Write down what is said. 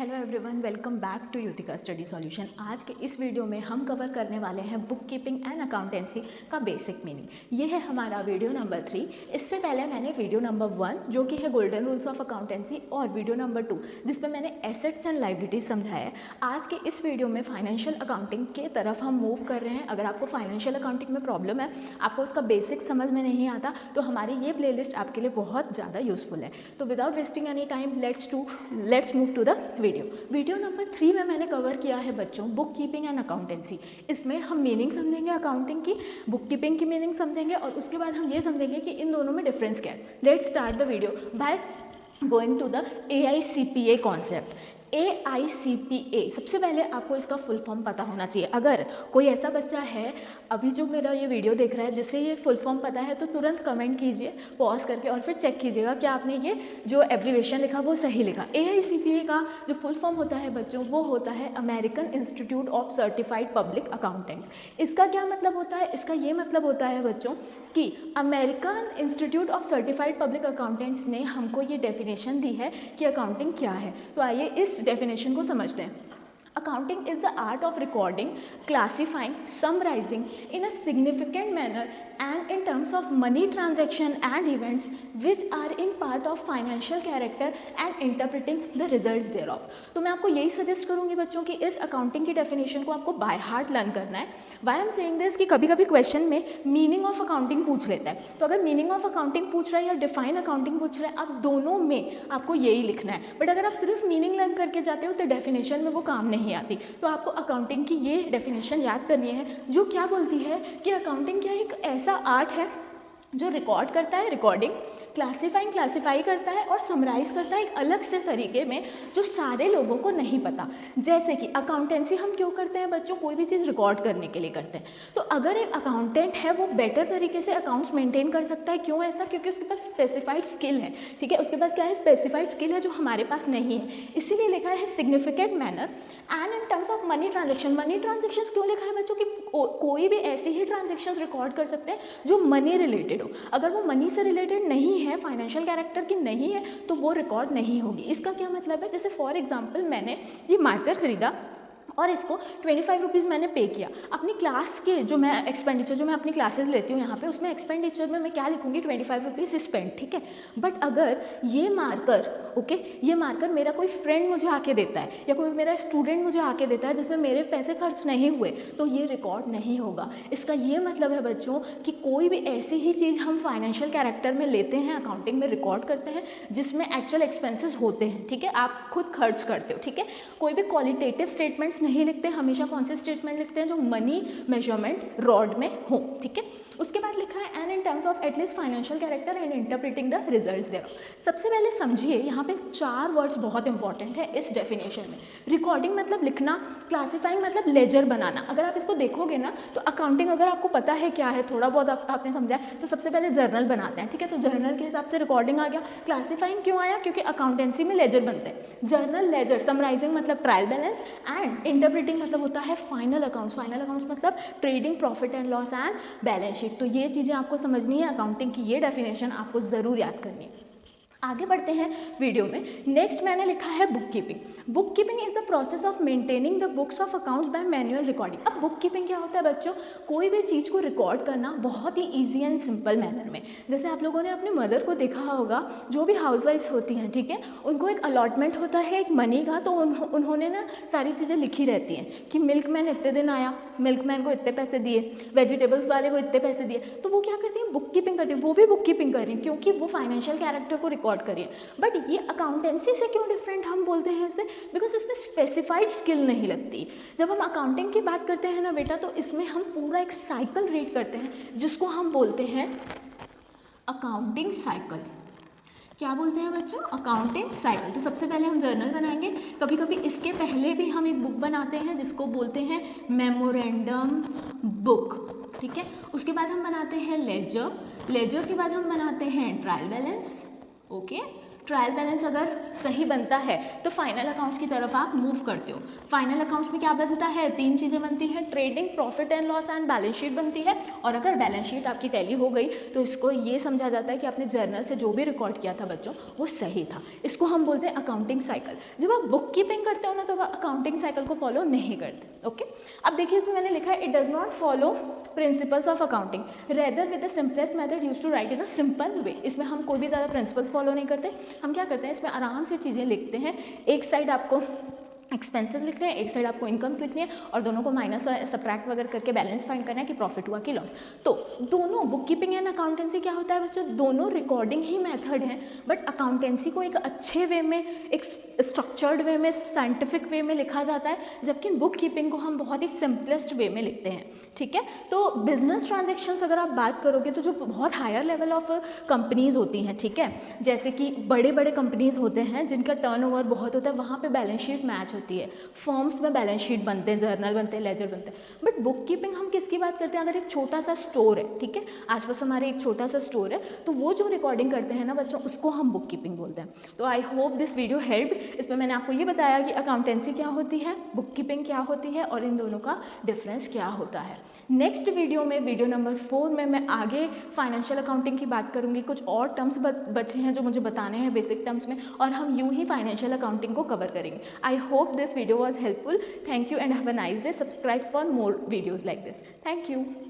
Hello everyone, welcome back to Yutika study solution. आज के इस वीडियो में हम कवर करने वाले हैं बुक कीपिंग एंड अकाउंटेंसी का बेसिक मीनिंग। ये है हमारा वीडियो नंबर 3। इससे पहले मैंने वीडियो नंबर 1 जो कि है गोल्डन रूल्स ऑफ अकाउंटेंसी और वीडियो नंबर 2 जिसमें मैंने एसेट्स एंड लायबिलिटीज समझाया है। आज के इस वीडियो में फाइनेंशियल अकाउंटिंग के तरफ हम मूव कर रहे हैं। अगर आपको फाइनेंशियल अकाउंटिंग में प्रॉब्लम है, आपको उसका बेसिक समझ में नहीं आता, तो हमारी ये प्लेलिस्ट आपके लिए बहुत ज़्यादा यूजफुल है। तो without wasting any time let's move to the video number 3 में मैंने कवर किया है बच्चों बुक कीपिंग एंड अकाउंटेंसी। इसमें हम मीनिंग समझेंगे अकाउंटिंग की, बुक कीपिंग की मीनिंग समझेंगे और उसके बाद हम ये समझेंगे कि इन दोनों में डिफरेंस क्या है। Let's start the video by going to the AICPA concept. AICPA, सबसे पहले आपको इसका फुल फॉर्म पता होना चाहिए। अगर कोई ऐसा बच्चा है अभी जो मेरा ये वीडियो देख रहा है जिसे ये फुल फॉर्म पता है, तो तुरंत कमेंट कीजिए पॉज करके और फिर चेक कीजिएगा कि आपने ये जो एब्रीवेशन लिखा वो सही लिखा। AICPA का जो फुल फॉर्म होता है बच्चों, वो होता है American institute of certified public accountants. इसका क्या मतलब होता है? इसका ये मतलब होता है बच्चों कि American institute of certified public accountants ने हमको ये डेफिनेशन दी है कि अकाउंटिंग क्या है। तो आइए इस डेफिनेशन को समझते हैं। Accounting is the art of recording, classifying, summarizing in a significant manner and in terms of money transaction and events which are in part of financial character and interpreting the results thereof। तो मैं आपको यही suggest करूंगी बच्चों कि इस accounting की definition को आपको बाय हार्ट लर्न करना है। वाई एम सेइंग दिस कि कभी कभी क्वेश्चन में मीनिंग ऑफ अकाउंटिंग पूछ लेता है, तो अगर मीनिंग ऑफ अकाउंटिंग पूछ रहा है या डिफाइन अकाउंटिंग पूछ रहा है, आप दोनों में आपको यही लिखना है। बट अगर आप सिर्फ मीनिंग लर्न करके जाते हो तो डेफिनेशन में वो काम नहीं आती। तो आपको अकाउंटिंग की ये डेफिनेशन याद करनी है जो क्या बोलती है कि अकाउंटिंग क्या एक ऐसा आर्ट है जो रिकॉर्ड करता है, रिकॉर्डिंग, क्लासीफाई करता है और समराइज करता है एक अलग से तरीके में जो सारे लोगों को नहीं पता। जैसे कि अकाउंटेंसी हम क्यों करते हैं बच्चों? कोई भी चीज़ रिकॉर्ड करने के लिए करते हैं। तो अगर एक अकाउंटेंट है वो बेटर तरीके से अकाउंट्स मेंटेन कर सकता है। क्यों ऐसा? क्योंकि उसके पास स्पेसिफाइड स्किल है। ठीक है, उसके पास क्या है? स्पेसिफाइड स्किल है जो हमारे पास नहीं है। इसीलिए लिखा है significant manner and in terms of money transaction. Money transaction क्यों लिखा है बच्चों? कि कोई भी ऐसी ही ट्रांजेक्शन रिकॉर्ड कर सकते हैं जो मनी रिलेटेड हो। अगर वो मनी से रिलेटेड नहीं है, फाइनेंशियल कैरेक्टर की नहीं है, तो वो रिकॉर्ड नहीं होगी। इसका क्या मतलब है? जैसे फॉर एग्जांपल मैंने ये मार्कर खरीदा और इसको 25 रुपीज़ मैंने पे किया। अपनी क्लास के जो मैं एक्सपेंडिचर जो मैं अपनी क्लासेस लेती हूँ यहाँ पे, उसमें एक्सपेंडिचर में मैं क्या लिखूँगी? 25 रुपीज़ स्पेंड। ठीक है, बट अगर ये मार्कर मेरा कोई फ्रेंड मुझे आके देता है या कोई मेरा स्टूडेंट मुझे आके देता है जिसमें मेरे पैसे खर्च नहीं हुए, तो ये रिकॉर्ड नहीं होगा। इसका ये मतलब है बच्चों कि कोई भी ऐसी ही चीज़ हम फाइनेंशियल कैरेक्टर में लेते हैं, अकाउंटिंग में रिकॉर्ड करते हैं जिसमें एक्चुअल एक्सपेंसेस होते हैं। ठीक है, आप खुद खर्च करते हो। ठीक है, कोई भी क्वालिटेटिव स्टेटमेंट्स नहीं लिखते, हमेशा कौन से स्टेटमेंट लिखते हैं? जो मनी मेजरमेंट रॉड में हो। ठीक है, उसके बाद लिखा है and in terms of at least financial character and interpreting the results there. सबसे पहले समझिए यहाँ पे 4 वर्ड्स बहुत इंपॉर्टेंट है इस डेफिनेशन में। रिकॉर्डिंग मतलब लिखना, क्लासिफाइंग मतलब लेजर बनाना। अगर आप इसको देखोगे ना तो अकाउंटिंग अगर आपको पता है क्या है, थोड़ा बहुत आपने समझा है, तो सबसे पहले जर्नल बनाते हैं। ठीक है, तो जर्नल के हिसाब से रिकॉर्डिंग आ गया। क्लासिफाइंग क्यों आया? क्योंकि अकाउंटेंसी में लेजर बनते हैं। जर्नल, लेजर, समराइजिंग मतलब ट्रायल बैलेंस एंड इंटरप्रेटिंग मतलब होता है फाइनल अकाउंट्स। फाइनल अकाउंट्स मतलब trading, profit and loss and balance sheet. तो ये चीज़ें आपको समझनी है, अकाउंटिंग की ये डेफिनेशन आपको ज़रूर याद करनी है। आगे बढ़ते हैं वीडियो में। नेक्स्ट मैंने लिखा है book keeping. Book keeping is the process of maintaining the books of accounts bye manual recording. अब बुक कीपिंग क्या होता है बच्चों? कोई भी चीज़ को रिकॉर्ड करना बहुत ही ईजी एंड सिंपल मैनर में। जैसे आप लोगों ने अपने मदर को देखा होगा, जो भी हाउसवाइफ्स होती हैं, ठीक है, उनको एक अलॉटमेंट होता है एक मनी का, तो उन्होंने ना सारी चीज़ें लिखी रहती हैं कि मिल्कमैन इतने दिन आया, मिल्कमैन को इतने पैसे दिए, वेजिटेबल्स वाले को इतने पैसे दिए। तो वो क्या करती हैं? बुक कीपिंग करती हैं। वो भी बुक कीपिंग कर रही हैं क्योंकि वो फाइनेंशियल कैरेक्टर को रिकॉर्ड करिए। बट ये अकाउंटेंसी से क्यों डिफरेंट हम बोलते हैं इसे? बिकॉज इसमें स्पेसिफाइड स्किल नहीं लगती। जब हम अकाउंटिंग की बात करते हैं ना बेटा, तो इसमें हम पूरा एक साइकिल रीड करते हैं जिसको हम बोलते हैं अकाउंटिंग साइकिल। क्या बोलते हैं बच्चों? Accounting cycle. तो सबसे पहले हम जर्नल बनाएंगे। कभी कभी इसके पहले भी हम एक बुक बनाते हैं जिसको बोलते हैं मेमोरेंडम बुक। ठीक है, उसके बाद हम बनाते हैं लेजर। लेजर के बाद हम बनाते हैं trial balance. Okay, trial balance अगर सही बनता है तो फाइनल अकाउंट्स की तरफ आप मूव करते हो। फाइनल अकाउंट्स में क्या बनता है, 3 चीज़ें बनती हैं, trading, profit and loss and balance sheet बनती है। और अगर बैलेंस शीट आपकी टैली हो गई तो इसको ये समझा जाता है कि आपने जर्नल से जो भी रिकॉर्ड किया था बच्चों वो सही था। इसको हम बोलते हैं अकाउंटिंग साइकिल। जब आप बुक कीपिंग करते हो ना तो आप अकाउंटिंग साइकिल को फॉलो नहीं करते। ओके, अब देखिए इसमें मैंने लिखा है it does not follow principles of accounting rather with the simplest method use to write in a simple way. इसमें हम कोई भी ज़्यादा प्रिंसिपल्स फॉलो नहीं करते। हम क्या करते हैं, इसमें आराम से चीज़ें लिखते हैं। एक साइड आपको एक्सपेंसेस लिखने हैं, एक साइड आपको इनकम्स लिखनी है और दोनों को माइनस और सब्ट्रैक्ट वगैरह करके बैलेंस फाइंड करना है कि प्रॉफिट हुआ कि लॉस। तो दोनों बुक कीपिंग एंड अकाउंटेंसी क्या होता है बच्चों, दोनों रिकॉर्डिंग ही मेथड हैं, बट अकाउंटेंसी को एक अच्छे वे में, एक स्ट्रक्चर्ड वे में, साइंटिफिक वे में लिखा जाता है, जबकि बुक कीपिंग को हम बहुत ही सिंपलेस्ट वे में लिखते हैं। ठीक है, तो बिजनेस ट्रांजेक्शन्स अगर आप बात करोगे तो जो बहुत हायर लेवल ऑफ कंपनीज होती हैं, ठीक है, जैसे कि बड़े बड़े कंपनीज होते हैं जिनका टर्नओवर बहुत होता है, वहाँ पे बैलेंस शीट मैच होती है। फर्म्स में बैलेंस शीट बनते हैं, जर्नल बनते हैं, लेजर बनते हैं। बट बुक कीपिंग हम किसकी बात करते हैं, अगर एक छोटा सा स्टोर है, ठीक है, आसपास हमारे एक छोटा सा स्टोर है, तो वो जो रिकॉर्डिंग करते हैं ना बच्चों, उसको हम बुक कीपिंग बोलते हैं। तो I hope this video help. इसमें मैंने आपको ये बताया कि अकाउंटेंसी क्या होती है, बुक कीपिंग क्या होती है और इन दोनों का डिफरेंस क्या होता है। नेक्स्ट वीडियो में, वीडियो नंबर 4 में मैं आगे फाइनेंशियल अकाउंटिंग की बात करूंगी। कुछ और टर्म्स बचे हैं जो मुझे बताने हैं बेसिक टर्म्स में, और हम यूं ही फाइनेंशियल अकाउंटिंग को कवर करेंगे। I hope this video was helpful. Thank you and have a nice day. Subscribe for more videos like this. Thank you.